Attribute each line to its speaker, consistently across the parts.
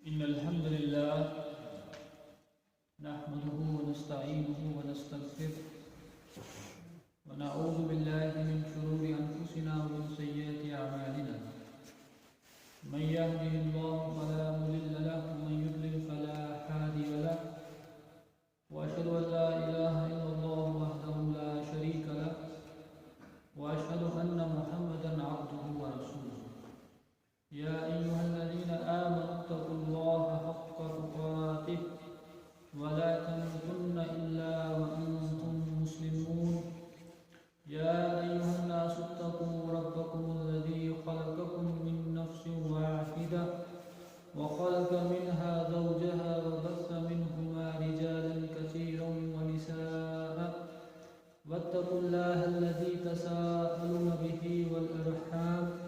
Speaker 1: إن الحمد لله نحمده ونستعينه ونستغفره ونعوذ بالله من شرور أنفسنا ومن سيئات أعمالنا من يهده الله فلا مضل له ومن يضلل فلا هادي له وأشهد أن لا إله إلا الله وحده لا شريك له وأشهد أن محمدا عبده ورسوله يا أيها الذين آمنوا اتقوا الله حق تقاته ولا تموتن إلا وأنتم مسلمون يا أيها الناس اتقوا ربكم الذي خلقكم من نفس واحدة وخلق منها زوجها وبث منهما رجالا كثيرا ونساء واتقوا الله الذي تساءلون به والأرحام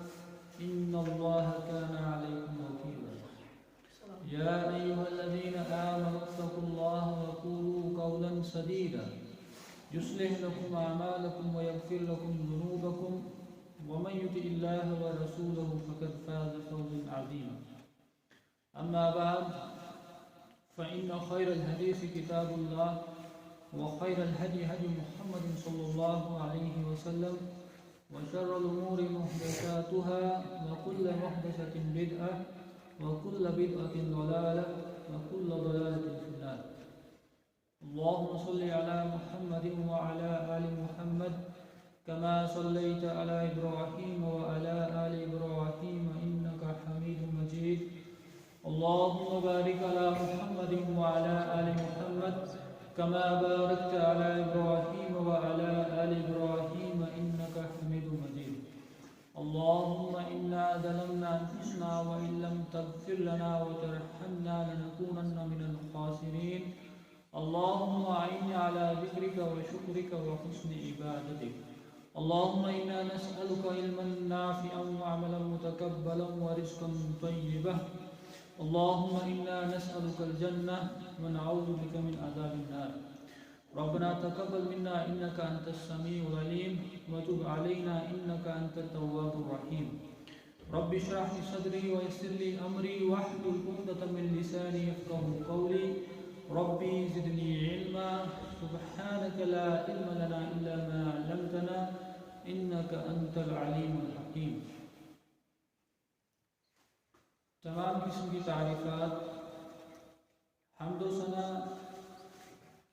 Speaker 1: إن الله كان عليكم رقيبا يا أيها الذين آمنوا اتقوا الله وقولوا قولا سديدا يصلح لكم أعمالكم ويغفر لكم ذنوبكم ومن يطع الله ورسوله فقد فاز فوزا عظيما أما بعد فإن خير الحديث كتاب الله وخير الهدي هدي محمد صلى الله عليه وسلم وشر الأمور محدثاتها وكل محدثة بدعة وكل بدعة ضلالة وكل ضلالة في النار اللهم صل على محمد وعلى آل محمد كما صليت على إبراهيم وعلى آل إبراهيم إنك حميد مجيد اللهم بارك على محمد وعلى آل محمد كما باركت على إبراهيم وعلى آل إبراهيم إنك حميد مجيد اللهم إنا ظلمنا أنفسنا وإن لم تغفر لنا وترحمنا لنكونن من الخاسرين اللهم أعنا على ذكرك وشكرك وحسن عبادتك اللهم إنا نسألك علما نافعا وعملا متقبلا ورزقا طيبا اللهم إنا نسألك الجنة ونعوذ بك من عذاب النار ربنا تقبل منا إنك أنت السميع العليم وتب علينا إنك أنت التواب الرحيم رب اشرح لي صدري ويسر لي أمري واحلل عقدة من لساني يفقهوا قولي ربي زدني علما سبحانك لا علم لنا إلا ما علمتنا إنك أنت العليم الحكيم تمام قسم کی تعریفات حمد و ثنا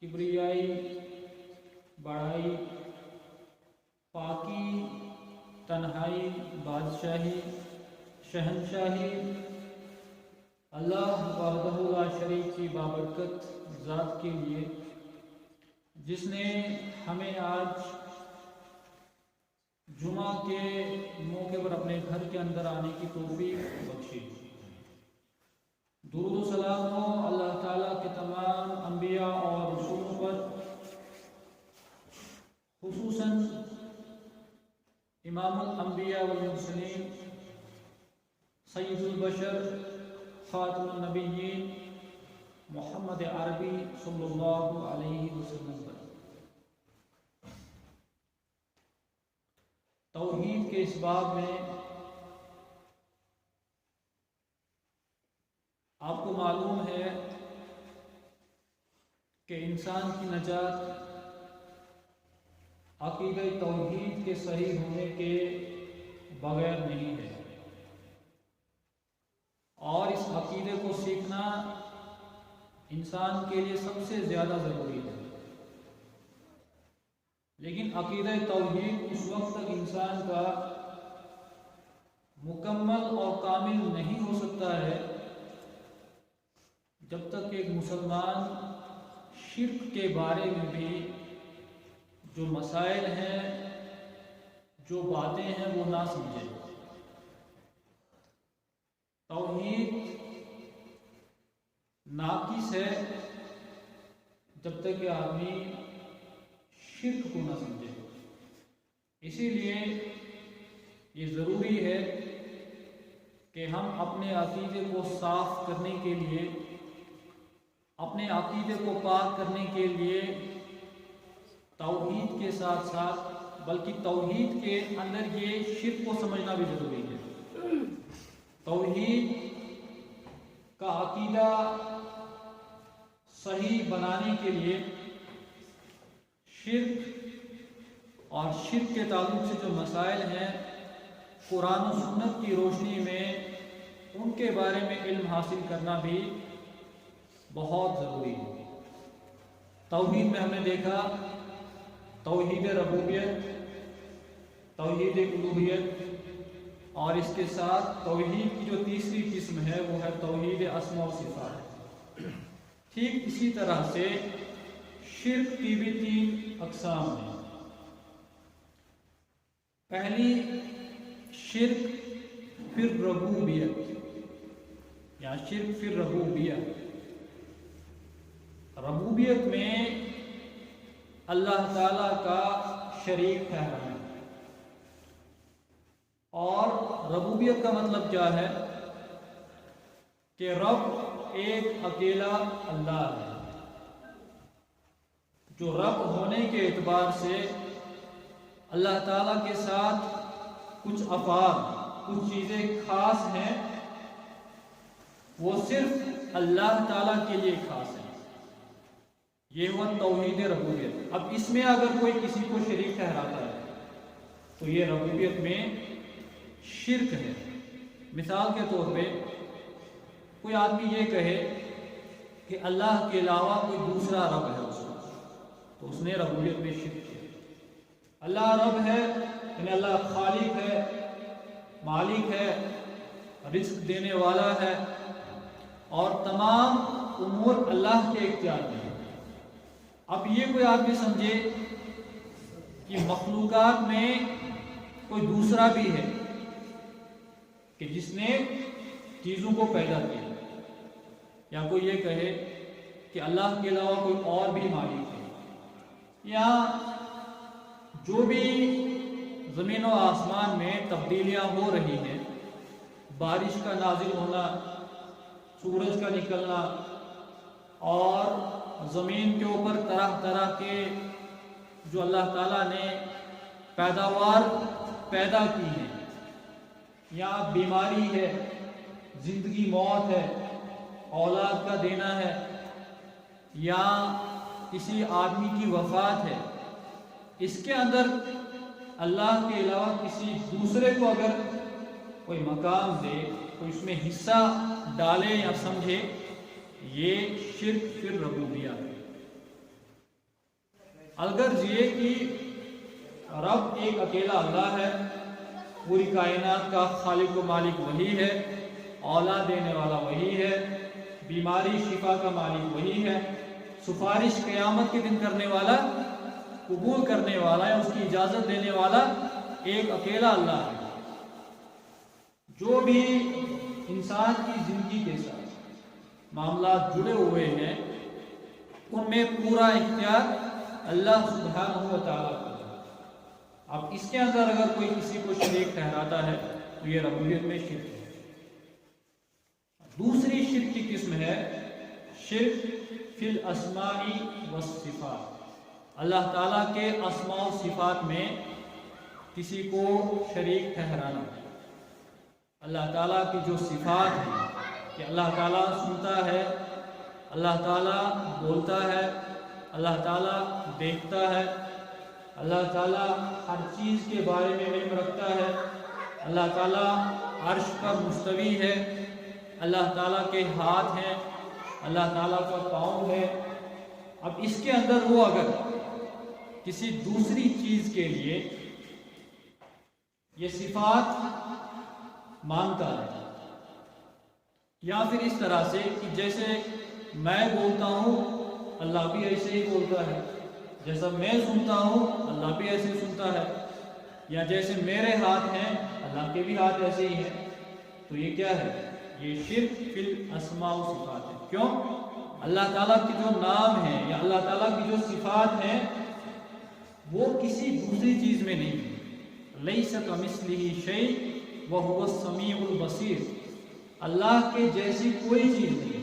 Speaker 1: کبریائی بڑائی پاکی تنہائی بادشاہی شہنشاہی اللہ وحدہ لا شریک کی بابرکت ذات کے لیے جس نے ہمیں آج جمعہ کے موقع پر اپنے گھر کے اندر آنے کی توفیق بخشی درود و سلام ہو اللہ تعالیٰ کے تمام انبیاء اور رسولوں پر خصوصاً امام الانبیاء والمرسلین سید البشر خاتم النبیین محمد عربی صلی اللہ علیہ وسلم پر توحید کے اس باب میں آپ کو معلوم ہے کہ انسان کی نجات عقیدہ توحید کے صحیح ہونے کے بغیر نہیں ہے اور اس عقیدے کو سیکھنا انسان کے لیے سب سے زیادہ ضروری ہے لیکن عقیدہ توحید اس وقت تک انسان کا مکمل اور کامل نہیں ہو سکتا ہے جب تک ایک مسلمان شرک کے بارے میں بھی جو مسائل ہیں جو باتیں ہیں وہ نہ سمجھے توحید ناقص ہے جب تک کہ آدمی شرک کو نہ سمجھے اسی لیے یہ ضروری ہے کہ ہم اپنے عقیدے کو صاف کرنے کے لیے اپنے عقیدے کو پاک کرنے کے لیے توحید کے ساتھ ساتھ بلکہ توحید کے اندر یہ شرک کو سمجھنا بھی ضروری ہے توحید کا عقیدہ عقیدہ صحیح بنانے کے لیے شرک اور شرک کے تعلق سے جو مسائل ہیں قرآن و سنت کی روشنی میں ان کے بارے میں علم حاصل کرنا بھی بہت ضروری ہے۔ توحید میں ہم نے دیکھا توحید ربوبیت، توحید الوہیت، اور اس کے ساتھ توحید کی جو تیسری قسم ہے وہ ہے توحید اسماء و صفات۔ ٹھیک اسی طرح سے شرک کی بھی 3 اقسام ہیں۔ پہلی شرک فی الربوبیت یا شرک فی الربوبیت، ربوبیت میں اللہ تعالی کا شریک ٹھہرانا۔ اور ربوبیت کا مطلب کیا ہے کہ رب ایک اکیلا اللہ ہے، جو رب ہونے کے اعتبار سے اللہ تعالیٰ کے ساتھ کچھ افعال، کچھ چیزیں خاص ہیں، وہ صرف اللہ تعالیٰ کے لیے خاص ہیں۔ یہ ہوا توحید ربوبیت۔ اب اس میں اگر کوئی کسی کو شریک ٹھہراتا ہے تو یہ ربوبیت میں شرک ہے۔ مثال کے طور پہ کوئی آدمی یہ کہے کہ اللہ کے علاوہ کوئی دوسرا رب ہے اس کا، تو اس نے ربوبیت میں شرک کیا۔ اللہ رب ہے یعنی اللہ خالق ہے، مالک ہے، رزق دینے والا ہے، اور تمام امور اللہ کے اختیار میں ہے۔ اب یہ کوئی آدمی سمجھے کہ مخلوقات میں کوئی دوسرا بھی ہے کہ جس نے چیزوں کو پیدا کیا، یا کوئی یہ کہے کہ اللہ کے علاوہ کوئی اور بھی مالک ہے، یا جو بھی زمین و آسمان میں تبدیلیاں ہو رہی ہیں، بارش کا نازل ہونا، سورج کا نکلنا، اور زمین کے اوپر طرح طرح کے جو اللہ تعالیٰ نے پیداوار پیدا کی ہے، یا بیماری ہے، زندگی موت ہے، اولاد کا دینا ہے، یا کسی آدمی کی وفات ہے، اس کے اندر اللہ کے علاوہ کسی دوسرے کو اگر کوئی مقام دے، کوئی اس میں حصہ ڈالے یا سمجھے، یہ شرک فی الربوبیہ ہے۔ اگر یہ کہ رب ایک اکیلا اللہ ہے، پوری کائنات کا خالق و مالک وہی ہے، اولاد دینے والا وہی ہے، بیماری شفا کا مالک وہی ہے، سفارش قیامت کے دن کرنے والا، قبول کرنے والا ہے، اس کی اجازت دینے والا ایک اکیلا اللہ ہے۔ جو بھی انسان کی زندگی کے ساتھ معاملات جڑے ہوئے ہیں، ان میں پورا اختیار اللہ سبحانہ و تعالیٰ کو ہے۔ اب اس کے اندر اگر کوئی کسی کو شریک ٹھہراتا ہے تو یہ ربوبیت میں شرک ہے۔ دوسری شرک کی قسم ہے شرک فی الاسماء والصفات، اللہ تعالیٰ کے اسماء و صفات میں کسی کو شریک ٹھہرانا۔ اللہ تعالیٰ کی جو صفات ہیں کہ اللہ تعالیٰ سنتا ہے، اللہ تعالیٰ بولتا ہے، اللہ تعالیٰ دیکھتا ہے، اللہ تعالیٰ ہر چیز کے بارے میں علم رکھتا ہے، اللہ تعالیٰ عرش پر مستوی ہے، اللہ تعالیٰ کے ہاتھ ہیں، اللہ تعالیٰ کا پاؤں ہے۔ اب اس کے اندر وہ اگر کسی دوسری چیز کے لیے یہ صفات مانتا ہے، یا پھر اس طرح سے کہ جیسے میں بولتا ہوں اللہ بھی ایسے ہی بولتا ہے، جیسا میں سنتا ہوں اللہ بھی ایسے سنتا ہے، یا جیسے میرے ہاتھ ہیں اللہ کے بھی ہاتھ ایسے ہی ہیں، تو یہ کیا ہے؟ یہ شرک فی الاسماء و صفات ہے۔ کیوں؟ اللہ تعالیٰ کی جو نام ہے یا اللہ تعالیٰ کی جو صفات ہیں وہ کسی دوسری چیز میں نہیں ہے۔ لیس کمثلہ شیء وہو السمیع البصیر، اللہ کے جیسی کوئی چیز نہیں ہے۔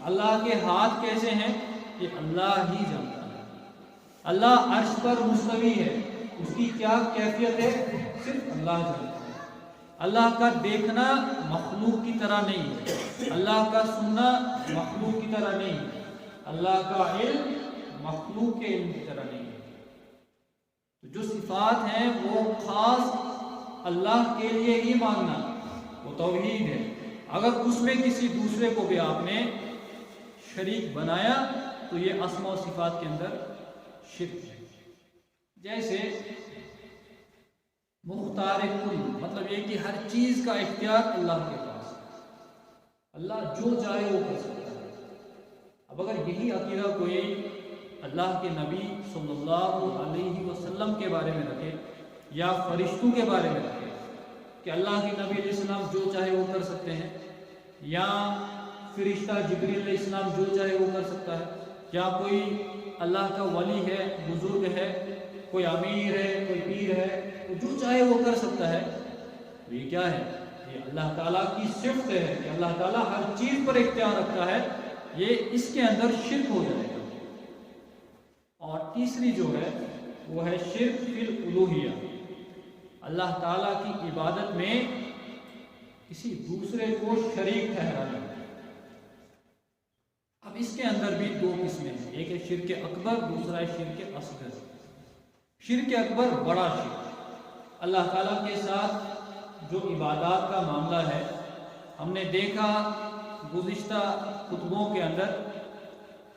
Speaker 1: اللہ کے ہاتھ کیسے ہیں یہ اللہ ہی جانتا ہے۔ اللہ عرش پر مستوی ہے، اس کی کیا کیفیت ہے صرف اللہ جانتا ہے۔ اللہ کا دیکھنا مخلوق کی طرح نہیں ہے، اللہ کا سننا مخلوق کی طرح نہیں ہے، اللہ کا علم مخلوق کے علم کی طرح نہیں ہے۔ تو جو صفات ہیں وہ خاص اللہ کے لیے ہی ماننا وہ توحید ہے۔ اگر اس میں کسی دوسرے کو بھی آپ نے شریک بنایا تو یہ اسماء و صفات کے اندر شرک ہے۔ جیسے مختار کل، مطلب یہ کہ ہر چیز کا اختیار اللہ کے پاس ہے، اللہ جو چاہے وہ کر سکتا ہے۔ اب اگر یہی عقیدہ کوئی اللہ کے نبی صلی اللہ علیہ وسلم کے بارے میں رکھے یا فرشتوں کے بارے میں رکھے کہ اللہ کے نبی علیہ السلام جو چاہے وہ کر سکتے ہیں، یا فرشتہ جبریل علیہ السلام جو چاہے وہ کر سکتا ہے، یا کوئی اللہ کا ولی ہے، بزرگ ہے، کوئی امیر ہے، کوئی پیر ہے، وہ جو چاہے وہ کر سکتا ہے، تو یہ کیا ہے؟ یہ اللہ تعالیٰ کی صفت ہے کہ اللہ تعالیٰ ہر چیز پر اختیار رکھتا ہے، یہ اس کے اندر شرک ہو جائے گا۔ اور تیسری جو ہے وہ ہے شرک فی الالوہیہ، اللہ تعالیٰ کی عبادت میں کسی دوسرے کو شریک ٹھہرانا۔ اب اس کے اندر بھی دو قسمیں ہیں، ایک ہے شرک اکبر، دوسرا ہے شرک اصغر۔ شرک اکبر بڑا شرک، اللہ تعالیٰ کے ساتھ جو عبادات کا معاملہ ہے، ہم نے دیکھا گزشتہ خطبوں کے اندر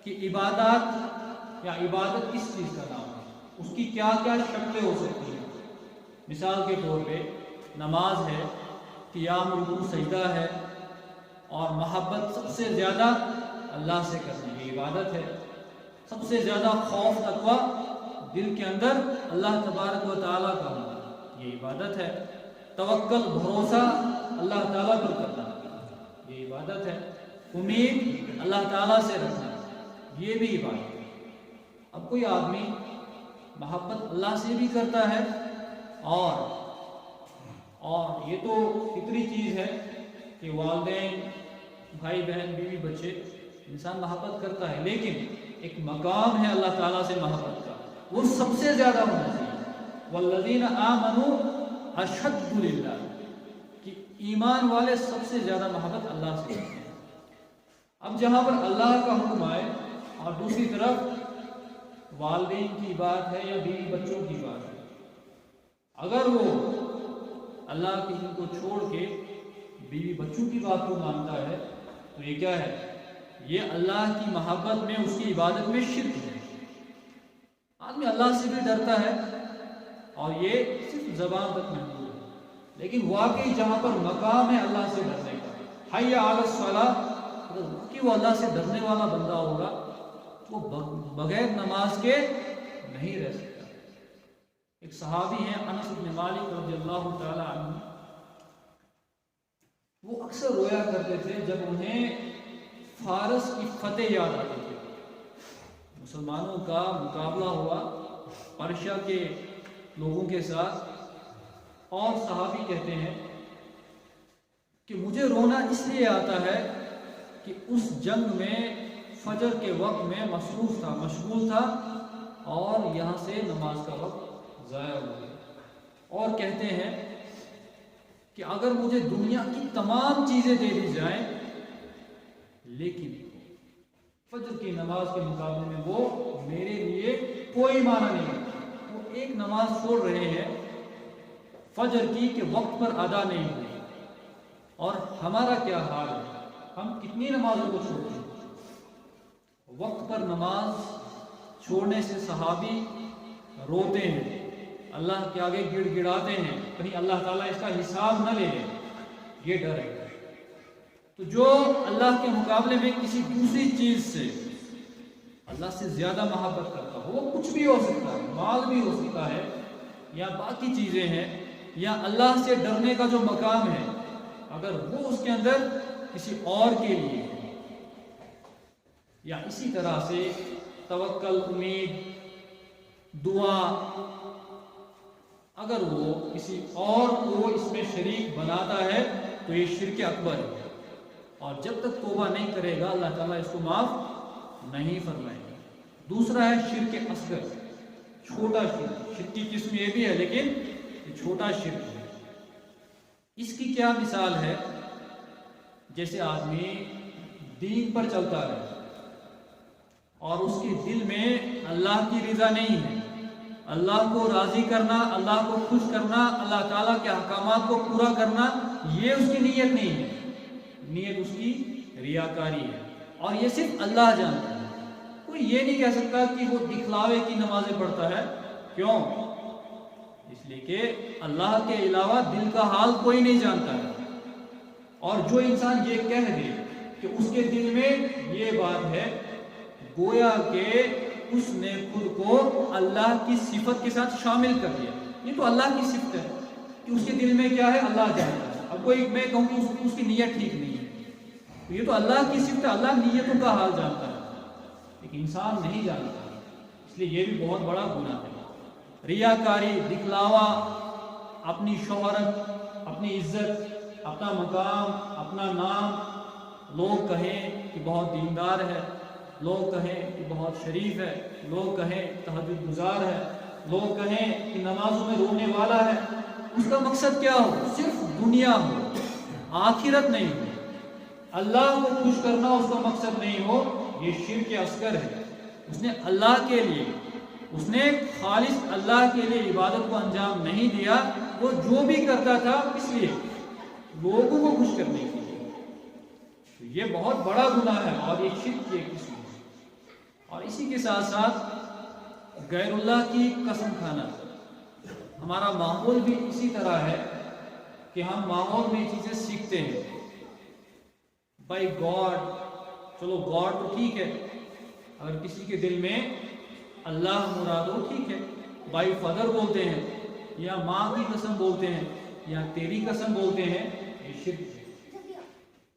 Speaker 1: کہ عبادات یا عبادت کس چیز کا نام ہے، اس کی کیا کیا شکلیں ہو سکتی ہیں۔ مثال کے طور پہ نماز ہے، قیام رکوع سجدہ ہے، اور محبت سب سے زیادہ اللہ سے کرنا یہ عبادت ہے، سب سے زیادہ خوف تقویٰ دل کے اندر اللہ تبارک و تعالیٰ کا ہونا یہ عبادت ہے، توکل بھروسہ اللہ تعالیٰ پر کرنا یہ عبادت ہے، امید اللہ تعالیٰ سے رکھنا یہ بھی عبادت ہے۔ اب کوئی آدمی محبت اللہ سے بھی کرتا ہے اور یہ تو فطری چیز ہے کہ والدین، بھائی بہن، بیوی بچے، انسان محبت کرتا ہے، لیکن ایک مقام ہے اللہ تعالیٰ سے محبت کا، وہ سب سے زیادہ ہونا چاہیے۔ والذین آمنوا اشد للہ، کہ ایمان والے سب سے زیادہ محبت اللہ سے کرتے ہیں۔ اب جہاں پر اللہ کا حکم آئے اور دوسری طرف والدین کی بات ہے یا بیوی بچوں کی بات ہے، اگر وہ اللہ کے حکم کو چھوڑ کے بیوی بچوں کی بات کو مانتا ہے تو یہ کیا ہے؟ یہ اللہ کی محبت میں، اس کی عبادت میں شرک ہے۔ آدمی اللہ سے بھی ڈرتا ہے اور یہ صرف زبان تک محدود ہے، لیکن واقعی جہاں پر مقام ہے اللہ سے ڈرنے کا، حی علی الصلاۃ، اگر واقعی وہ اللہ سے ڈرنے والا بندہ ہوگا وہ بغیر نماز کے نہیں رہ سکتا۔ ایک صحابی ہیں انس بن مالک رضی اللہ تعالی عنہ، وہ اکثر رویا کرتے تھے جب انہیں فارس کی فتح یاد آتی تھی۔ مسلمانوں کا مقابلہ ہوا پرشیا کے لوگوں کے ساتھ، اور صحابی کہتے ہیں کہ مجھے رونا اس لیے آتا ہے کہ اس جنگ میں فجر کے وقت میں مصروف تھا، مشغول تھا، اور یہاں سے نماز کا وقت ضائع ہو گیا۔ اور کہتے ہیں کہ اگر مجھے دنیا کی تمام چیزیں دے دی جائیں لیکن فجر کی نماز کے مقابلے میں وہ میرے لیے کوئی معنی نہیں ہے۔ وہ ایک نماز چھوڑ رہے ہیں فجر کی کہ وقت پر ادا نہیں ہوئی، اور ہمارا کیا حال ہے؟ ہم کتنی نمازوں کو چھوڑتے ہیں؟ وقت پر نماز چھوڑنے سے صحابی روتے ہیں، اللہ کے آگے گڑ گڑاتے ہیں، کہیں اللہ تعالیٰ اس کا حساب نہ لے لے، یہ ڈر ہے۔ تو جو اللہ کے مقابلے میں کسی دوسری چیز سے اللہ سے زیادہ محبت کرتا ہو، وہ کچھ بھی ہو سکتا ہے، مال بھی ہو سکتا ہے یا باقی چیزیں ہیں، یا اللہ سے ڈرنے کا جو مقام ہے اگر وہ اس کے اندر کسی اور کے لیے ہے، یا اسی طرح سے توکل، امید، دعا، اگر وہ کسی اور کو اس میں شریک بناتا ہے تو یہ شرک اکبر ہے، اور جب تک توبہ نہیں کرے گا اللہ تعالیٰ اس کو معاف نہیں فرمائے گا۔ دوسرا ہے شرک اصغر، چھوٹا شرک۔ شرک کی قسم یہ بھی ہے لیکن یہ چھوٹا شرک ہے۔ اس کی کیا مثال ہے؟ جیسے آدمی دین پر چلتا ہے اور اس کے دل میں اللہ کی رضا نہیں ہے، اللہ کو راضی کرنا، اللہ کو خوش کرنا، اللہ تعالیٰ کے احکامات کو پورا کرنا، یہ اس کی نیت نہیں ہے، نیت اس کی ریاکاری ہے، اور یہ صرف اللہ جانتا ہے۔ کوئی یہ نہیں کہہ سکتا کہ وہ دکھلاوے کی نمازیں پڑھتا ہے۔ کیوں؟ اس لیے کہ اللہ کے علاوہ دل کا حال کوئی نہیں جانتا ہے، اور جو انسان یہ کہہ دے کہ اس کے دل میں یہ بات ہے، گویا کہ اس نے خود کو اللہ کی صفت کے ساتھ شامل کر دیا۔ یہ تو اللہ کی صفت ہے کہ اس کے دل میں کیا ہے اللہ جانتا ہے۔ اب کوئی میں کہوں کہ اس کی نیت ٹھیک نہیں ہے، یہ تو اللہ کی صفت ہے، اللہ نیتوں کا حال جانتا ہے، لیکن انسان نہیں جانتا، اس لیے یہ بھی بہت بڑا گناہ ہے۔ ریاکاری، دکھلاوا، اپنی شہرت، اپنی عزت، اپنا مقام، اپنا نام، لوگ کہیں کہ بہت دیندار ہے، لوگ کہیں کہ بہت شریف ہے، لوگ کہیں تہجد گزار ہے، لوگ کہیں کہ نمازوں میں رونے والا ہے، اس کا مقصد کیا ہو؟ صرف دنیا ہو، آخرت نہیں ہو، اللہ کو خوش کرنا اس کا مقصد نہیں ہو، یہ شرک اصغر ہے۔ اس نے اللہ کے لیے، اس نے خالص اللہ کے لیے عبادت کو انجام نہیں دیا، وہ جو بھی کرتا تھا اس لیے لوگوں کو خوش کرنے کے لیے، تو یہ بہت بڑا گناہ ہے، اور یہ شرک کی ایک قسم ہے۔ اور اسی کے ساتھ ساتھ غیر اللہ کی قسم کھانا، ہمارا ماحول بھی اسی طرح ہے کہ ہم ماحول میں چیزیں سیکھتے ہیں، بائی گاڈ، چلو گاڈ تو ٹھیک ہے، اگر کسی کے دل میں اللہ مراد ہو ٹھیک ہے، بائی فادر بولتے ہیں، یا ماں کی قسم بولتے ہیں، یا تیری قسم بولتے ہیں، یہ شرک ہے۔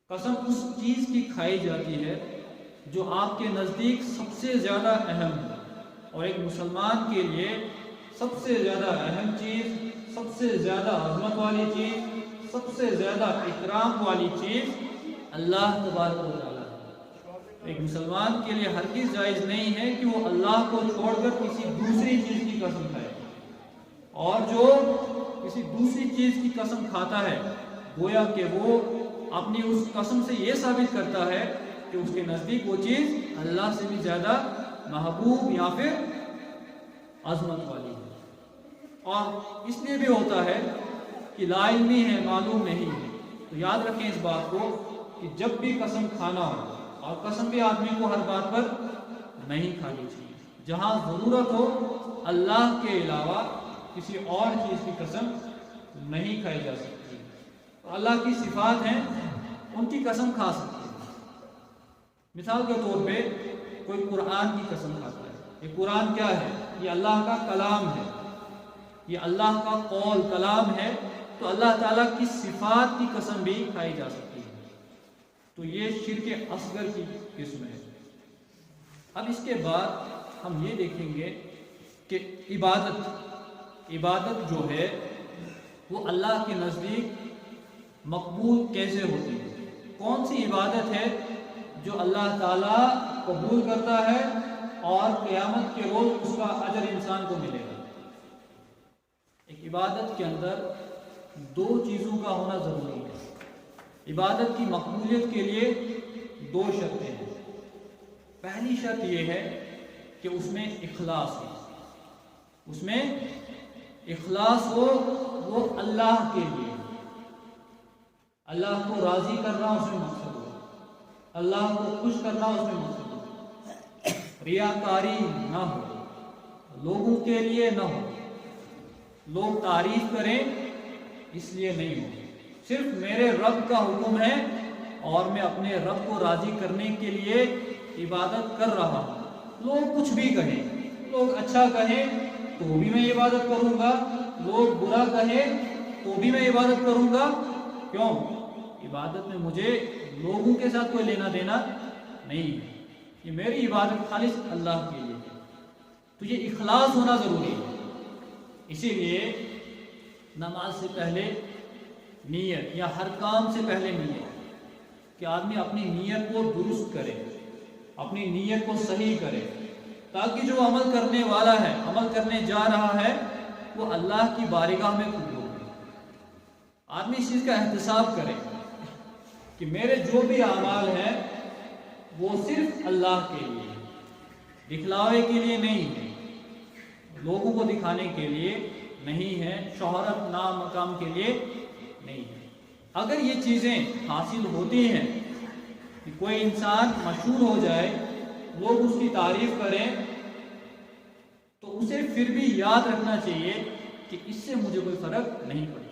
Speaker 1: قسم اس چیز کی کھائی جاتی ہے جو آپ کے نزدیک سب سے زیادہ اہم ہے، اور ایک مسلمان کے لیے سب سے زیادہ اہم چیز، سب سے زیادہ عظمت والی چیز، سب سے زیادہ اکرام والی چیز اللہ تبارک و تعالیٰ ہے۔ ایک مسلمان کے لیے ہرگز جائز نہیں ہے کہ وہ اللہ کو چھوڑ کر کسی دوسری چیز کی قسم کھائے، اور جو کسی دوسری چیز کی قسم کھاتا ہے گویا کہ وہ اپنی اس قسم سے یہ ثابت کرتا ہے کہ اس کے نزدیک وہ چیز اللہ سے بھی زیادہ محبوب یا پھر عظمت والی ہے۔ اور اس لیے بھی ہوتا ہے کہ لا علمی ہے، معلوم نہیں ہے، تو یاد رکھیں اس بات کو کہ جب بھی قسم کھانا ہو، اور قسم بھی آدمی کو ہر بات پر نہیں کھانی چاہیے، جہاں ضرورت ہو اللہ کے علاوہ کسی اور چیز کی قسم نہیں کھائی جا سکتی۔ اللہ کی صفات ہیں، ان کی قسم کھا سکتے ہیں۔ مثال کے طور پہ کوئی قرآن کی قسم کھاتا ہے، یہ قرآن کیا ہے؟ یہ اللہ کا کلام ہے، یہ اللہ کا قول کلام ہے، تو اللہ تعالیٰ کی صفات کی قسم بھی کھائی جا سکتی ہے، تو یہ شرک اصغر کی قسم ہے۔ اب اس کے بعد ہم یہ دیکھیں گے کہ عبادت جو ہے وہ اللہ کے نزدیک مقبول کیسے ہوتی ہے، کون سی عبادت ہے جو اللہ تعالیٰ قبول کرتا ہے اور قیامت کے روز اس کا اجر انسان کو ملے گا۔ ایک عبادت کے اندر دو چیزوں کا ہونا ضروری ہے۔ عبادت کی مقبولیت کے لیے دو شرطیں ہیں۔ پہلی شرط یہ ہے کہ اس میں اخلاص ہو، اس میں اخلاص ہو، وہ اللہ کے لیے، اللہ کو راضی کرنا اس میں مقصد ہو، اللہ کو خوش کرنا اس میں مقصد ہو، ریاکاری نہ ہو، لوگوں کے لیے نہ ہو، لوگ تعریف کریں اس لیے نہیں ہو، صرف میرے رب کا حکم ہے اور میں اپنے رب کو راضی کرنے کے لیے عبادت کر رہا ہوں، لوگ کچھ بھی کہیں، لوگ اچھا کہیں تو بھی میں عبادت کروں گا، لوگ برا کہیں تو بھی میں عبادت کروں گا۔ کیوں؟ عبادت میں مجھے لوگوں کے ساتھ کوئی لینا دینا نہیں ہے، یہ میری عبادت خالص اللہ کے لیے ہے، تو یہ اخلاص ہونا ضروری ہے۔ اسی لیے نماز سے پہلے نیت، یا ہر کام سے پہلے نیت، کہ آدمی اپنی نیت کو درست کرے، اپنی نیت کو صحیح کرے، تاکہ جو عمل کرنے والا ہے، عمل کرنے جا رہا ہے، وہ اللہ کی بارگاہ میں قبول ہو۔ آدمی اس چیز کا احتساب کرے کہ میرے جو بھی اعمال ہیں وہ صرف اللہ کے لیے، دکھلاوے کے لیے نہیں ہے، لوگوں کو دکھانے کے لیے نہیں ہے، شہرت نام مقام کے لیے نہیں ہے۔ اگر یہ چیزیں حاصل ہوتی ہیں کہ کوئی انسان مشہور ہو جائے، لوگ اس کی تعریف کریں، تو اسے پھر بھی یاد رکھنا چاہیے کہ اس سے مجھے کوئی فرق نہیں پڑتا۔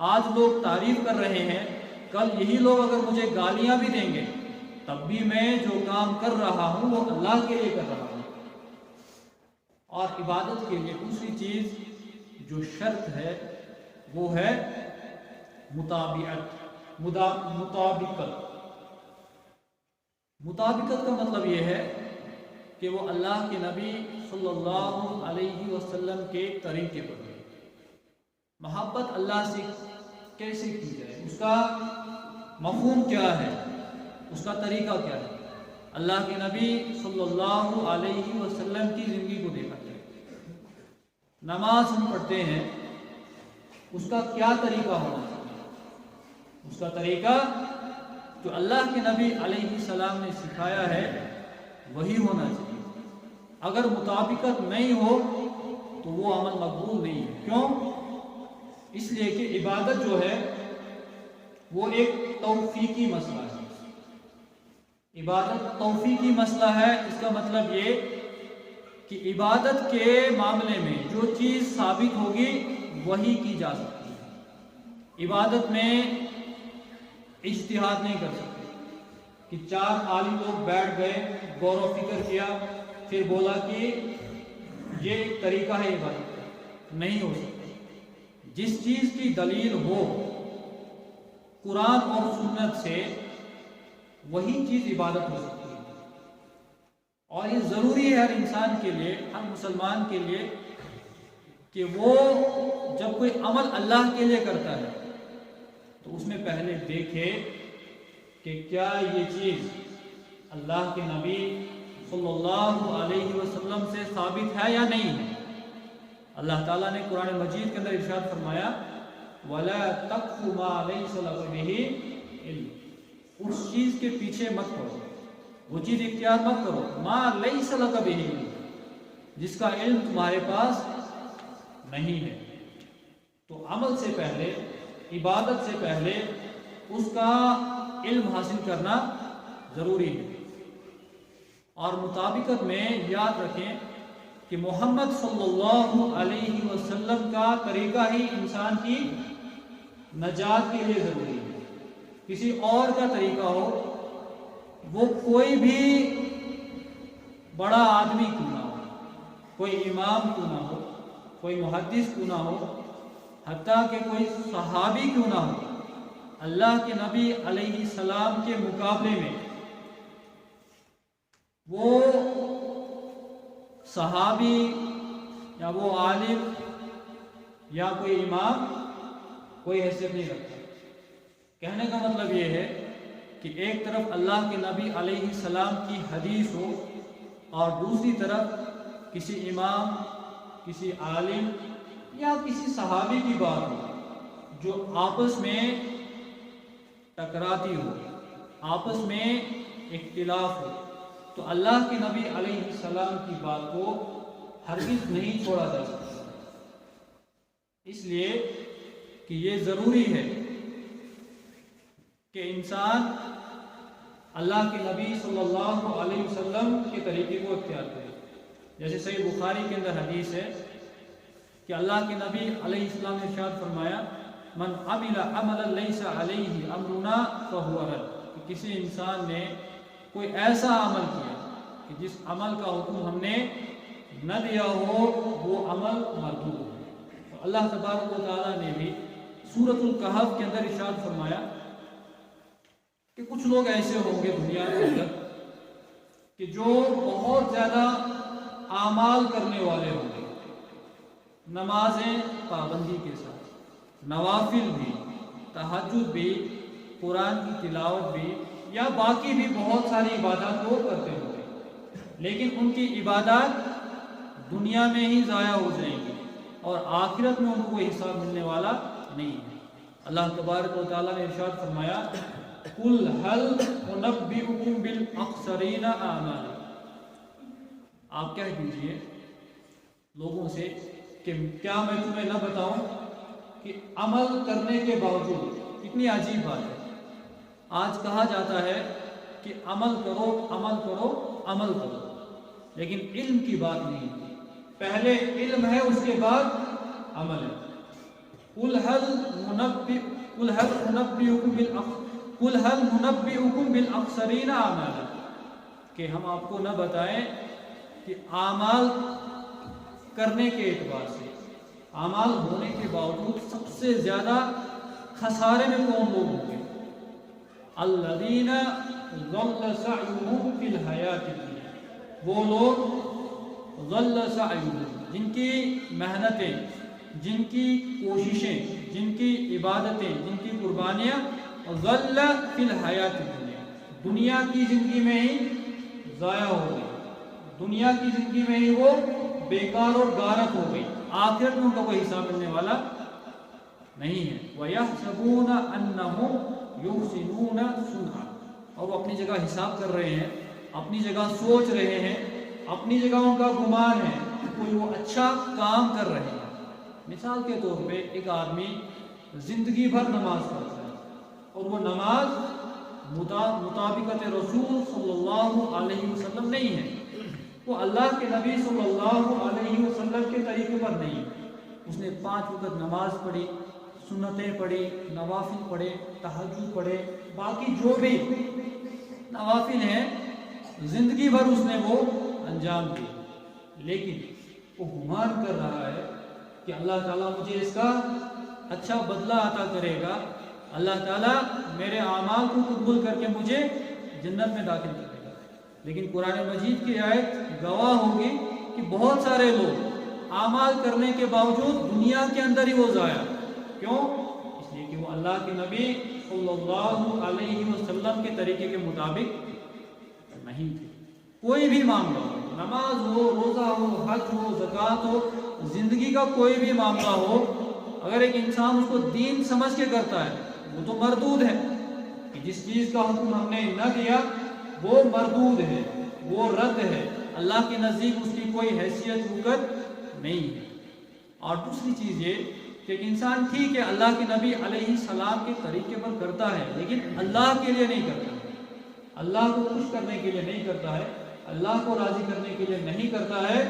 Speaker 1: آج لوگ تعریف کر رہے ہیں، کل یہی لوگ اگر مجھے گالیاں بھی دیں گے تب بھی میں جو کام کر رہا ہوں وہ اللہ کے لیے کر رہا ہوں۔ اور عبادت کے لیے دوسری چیز جو شرط ہے وہ ہے مطابقت کا مطلب یہ ہے کہ وہ اللہ کے نبی صلی اللہ علیہ وسلم کے طریقے پر ہے۔ محبت اللہ سے کیسے کی جائے، اس کا مفہوم کیا ہے، اس کا طریقہ کیا ہے۔ اللہ کے نبی صلی اللہ علیہ وسلم کی زندگی کو دیکھا جائے۔ نماز ہم پڑھتے ہیں، اس کا کیا طریقہ ہونا چاہیے، اس کا طریقہ جو اللہ کے نبی علیہ السلام نے سکھایا ہے وہی ہونا چاہیے۔ اگر مطابقت نہیں ہو تو وہ عمل مقبول نہیں ہے۔ کیوں؟ اس لیے کہ عبادت جو ہے وہ ایک توفیقی مسئلہ ہے۔ عبادت توفیقی مسئلہ ہے، اس کا مطلب یہ کہ عبادت کے معاملے میں جو چیز ثابت ہوگی وہی کی جا سکتی ہے۔ عبادت میں اجتہاد نہیں کر سکتے کہ چار عالم لوگ بیٹھ گئے، غور و فکر کیا، پھر بولا کہ یہ ایک طریقہ ہے عبادت کا، نہیں ہو سکتا۔ جس چیز کی دلیل ہو قرآن اور سنت سے وہی چیز عبادت ہو سکتی ہے۔ اور یہ ضروری ہے ہر انسان کے لیے، ہر مسلمان کے لیے، کہ وہ جب کوئی عمل اللہ کے لیے کرتا ہے تو اس میں پہلے دیکھے کہ کیا یہ چیز اللہ کے نبی صلی اللہ علیہ وسلم سے ثابت ہے یا نہیں ہے۔ اللہ تعالیٰ نے قرآن مجید کے اندر ارشاد فرمایا وَلَا تَقْفُ مَا لَيْسَ لَكَ بِهِ عِلْمٌ، اس چیز کے پیچھے مت پڑو، وہ چیز اختیار مت کرو، مَا لَيْسَ لَكَ بِهِ عِلْمٌ، جس کا علم تمہارے پاس نہیں ہے۔ تو عمل سے پہلے، عبادت سے پہلے اس کا علم حاصل کرنا ضروری ہے۔ اور مطابقت میں یاد رکھیں کہ محمد صلی اللہ علیہ وسلم کا طریقہ ہی انسان کی نجات کے لیے ضروری ہے۔ کسی اور کا طریقہ ہو، وہ کوئی بھی بڑا آدمی کیوں نہ ہو، کوئی امام کیوں نہ ہو، کوئی محدث کیوں نہ ہو، حتیٰ کہ کوئی صحابی کیوں نہ ہو، اللہ کے نبی علیہ السلام کے مقابلے میں وہ صحابی یا وہ عالم یا کوئی امام کوئی حیثیت نہیں رکھتا۔ کہنے کا مطلب یہ ہے کہ ایک طرف اللہ کے نبی علیہ السلام کی حدیث ہو اور دوسری طرف کسی امام، کسی عالم یا کسی صحابی کی بات ہو جو آپس میں ٹکراتی ہو، آپس میں اختلاف ہو، تو اللہ کے نبی علیہ السلام کی بات کو ہرگز نہیں چھوڑا جا سکتا۔ اس لیے کہ یہ ضروری ہے کہ انسان اللہ کے نبی صلی اللہ علیہ وسلم کے طریقے کو اختیار کرے۔ جیسے صحیح بخاری کے اندر حدیث ہے کہ اللہ کے نبی علیہ السلام نے ارشاد فرمایا من عمل عملا لیس علیہ امرنا فہو رد، کہ کسی انسان نے کوئی ایسا عمل کیا کہ جس عمل کا حکم ہم نے نہ دیا ہو وہ عمل مردود ہے۔ تو اللہ تبارک و تعالیٰ نے بھی سورۃ الکہف کے اندر ارشاد فرمایا کہ کچھ لوگ ایسے ہوں گے دنیا کے اندر کہ جو بہت زیادہ اعمال کرنے والے ہوں گے، نمازیں پابندی کے ساتھ، نوافل بھی، تہجد بھی، قرآن کی تلاوت بھی یا باقی بھی بہت ساری عبادات وہ کرتے ہوں گے، لیکن ان کی عبادات دنیا میں ہی ضائع ہو جائیں گی اور آخرت میں ان کو کوئی حساب ملنے والا نہیں ہے۔ اللہ تبارک و تعالیٰ نے ارشاد فرمایا قل هل انبئکم بالاخسرین اعمالا، آپ کہہ دیجئے لوگوں سے کہ کیا میں تمہیں نہ بتاؤں کہ عمل کرنے کے باوجود، کتنی عجیب بات ہے، آج کہا جاتا ہے کہ عمل کرو عمل کرو عمل کرو، لیکن علم کی بات نہیں، پہلے علم ہے اس کے بعد عمل ہے۔ قل هل ننبئکم بالاخسرین اعمالا، کہ ہم آپ کو نہ بتائیں کہ اعمال کرنے کے اعتبار سے، اعمال ہونے کے باوجود سب سے زیادہ خسارے میں کون لوگ ہوں گے؟ الذین ضل سعیہم فی الحیاۃ الدنیا، وہ لوگ ضل سعیہم، جن کی محنتیں، جن کی کوششیں، جن کی عبادتیں، جن کی قربانیاں ضل فی الحیاۃ الدنیا، دنیا کی زندگی میں ہی ضائع ہو گئی، دنیا کی زندگی میں ہی وہ بیکار اور غارت ہو گئی، آخرت میں ان کا کوئی حساب ملنے والا نہیں ہے۔ وَيَحْسَبُونَ أَنَّهُمْ يُحْسِنُونَ صُنْعًا، اور وہ اپنی جگہ حساب کر رہے ہیں، اپنی جگہ سوچ رہے ہیں، اپنی جگہ ان کا گمان ہے کوئی وہ اچھا کام کر رہے ہیں۔ مثال کے طور پہ ایک آدمی زندگی بھر نماز پڑھتا ہے اور وہ نماز مطابقت رسول صلی اللہ علیہ وسلم نہیں ہے، وہ اللہ کے نبی صلی اللہ علیہ وسلم کے طریقے پر نہیں ہے، اس نے 5 وقت نماز پڑھی، سنتیں پڑھی، نوافل پڑھے، تہجد پڑھے، باقی جو بھی نوافل ہیں زندگی بھر اس نے وہ انجام دی، لیکن وہ گمان کر رہا ہے کہ اللہ تعالیٰ مجھے اس کا اچھا بدلہ عطا کرے گا، اللہ تعالیٰ میرے اعمال کو قبول کر کے مجھے جنت میں داخل کرے گا، لیکن قرآن مجید کی آیت گواہ ہوگی کہ بہت سارے لوگ اعمال کرنے کے باوجود دنیا کے اندر ہی وہ ضائع، کیوں؟ اس لیے کہ وہ اللہ کے نبی صلی اللہ علیہ وسلم کے طریقے کے مطابق نہیں تھے۔ کوئی بھی معاملہ ہو، نماز ہو، روزہ ہو، حج ہو، زکوٰۃ ہو، زندگی کا کوئی بھی معاملہ ہو، اگر ایک انسان اس کو دین سمجھ کے کرتا ہے وہ تو مردود ہے، کہ جس چیز کا حکم ہم نے نہ دیا وہ مردود ہے، وہ رد ہے، اللہ کے نزدیک اس کی کوئی حیثیت وقت نہیں ہے۔ اور دوسری چیز یہ کہ ایک انسان ٹھیک ہے اللہ کے نبی علیہ السلام کے طریقے پر کرتا ہے، لیکن اللہ کے لیے نہیں کرتا، اللہ کو خوش کرنے کے لیے نہیں کرتا ہے، اللہ کو راضی کرنے کے لیے نہیں کرتا ہے،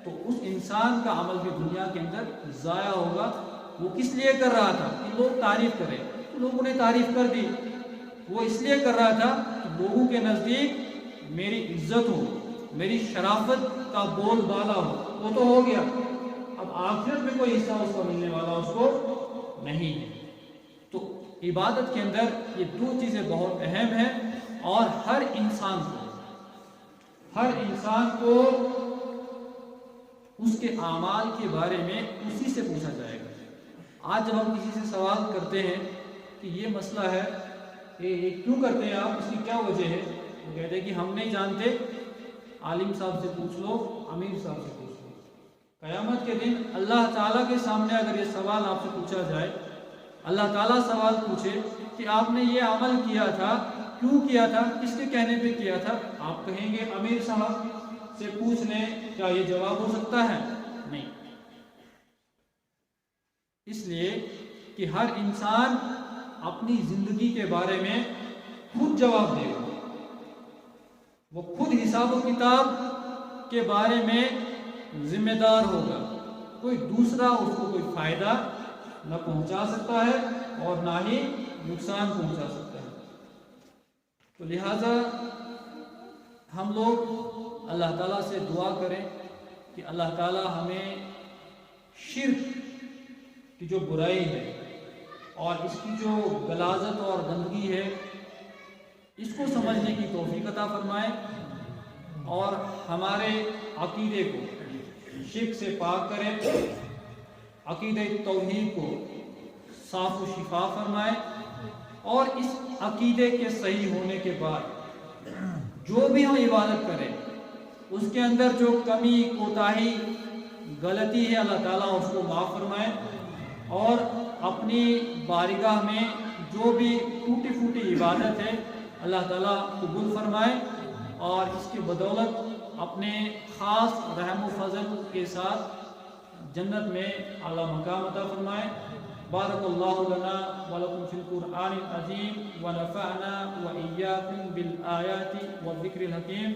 Speaker 1: تو اس انسان کا عمل بھی دنیا کے اندر ضائع ہوگا۔ وہ کس لیے کر رہا تھا کہ لوگ تعریف کریں، تو لوگوں نے تعریف کر دی، وہ اس لیے کر رہا تھا کہ لوگوں کے نزدیک میری عزت ہو، میری شرافت کا بول بالا ہو، وہ تو ہو گیا، اب آخرت میں کوئی حصہ اس کو ملنے والا اس کو نہیں ہے۔ تو عبادت کے اندر یہ 2 چیزیں بہت اہم ہیں، اور ہر انسان کو اس کے اعمال کے بارے میں اسی سے پوچھا جائے گا۔ آج جب ہم کسی سے سوال کرتے ہیں کہ یہ مسئلہ ہے، یہ کیوں کرتے ہیں آپ، اس کی کیا وجہ ہے، وہ کہتے ہیں کہ ہم نہیں جانتے، عالم صاحب سے پوچھ لو، امیر صاحب سے پوچھ لو۔ قیامت کے دن اللہ تعالیٰ کے سامنے اگر یہ سوال آپ سے پوچھا جائے، اللہ تعالیٰ سوال پوچھے کہ آپ نے یہ عمل کیا تھا، کیوں کیا تھا، کس کے کہنے پہ کیا تھا، آپ کہیں گے امیر صاحب سے پوچھ لیں، کیا یہ جواب ہو سکتا ہے؟ نہیں۔ اس لیے کہ ہر انسان اپنی زندگی کے بارے میں خود جواب دے گا، وہ خود حساب و کتاب کے بارے میں ذمہ دار ہوگا، کوئی دوسرا اس کو کوئی فائدہ نہ پہنچا سکتا ہے اور نہ ہی نقصان پہنچا سکتا ہے۔ تو لہٰذا ہم لوگ اللہ تعالیٰ سے دعا کریں کہ اللہ تعالیٰ ہمیں شرک کی جو برائی ہے اور اس کی جو غلاظت اور گندگی ہے اس کو سمجھنے کی توفیق عطا فرمائے، اور ہمارے عقیدے کو شرک سے پاک کرے، عقیدہ توحید کو صاف و شفاف فرمائے، اور اس عقیدے کے صحیح ہونے کے بعد جو بھی ہم عبادت کریں اس کے اندر جو کمی، کوتاہی، غلطی ہے، اللہ تعالیٰ اس کو معاف فرمائے، اور اپنی بارگاہ میں جو بھی ٹوٹی پھوٹی عبادت ہے اللہ تعالیٰ قبول فرمائے، اور اس کی بدولت اپنے خاص رحم و فضل کے ساتھ جنت میں اعلیٰ مقام عطا فرمائے۔ بارک اللہ لنا ولکم فی القرآن العظیم ونفعنا وإیاکم بالآیات والذکر الحکیم۔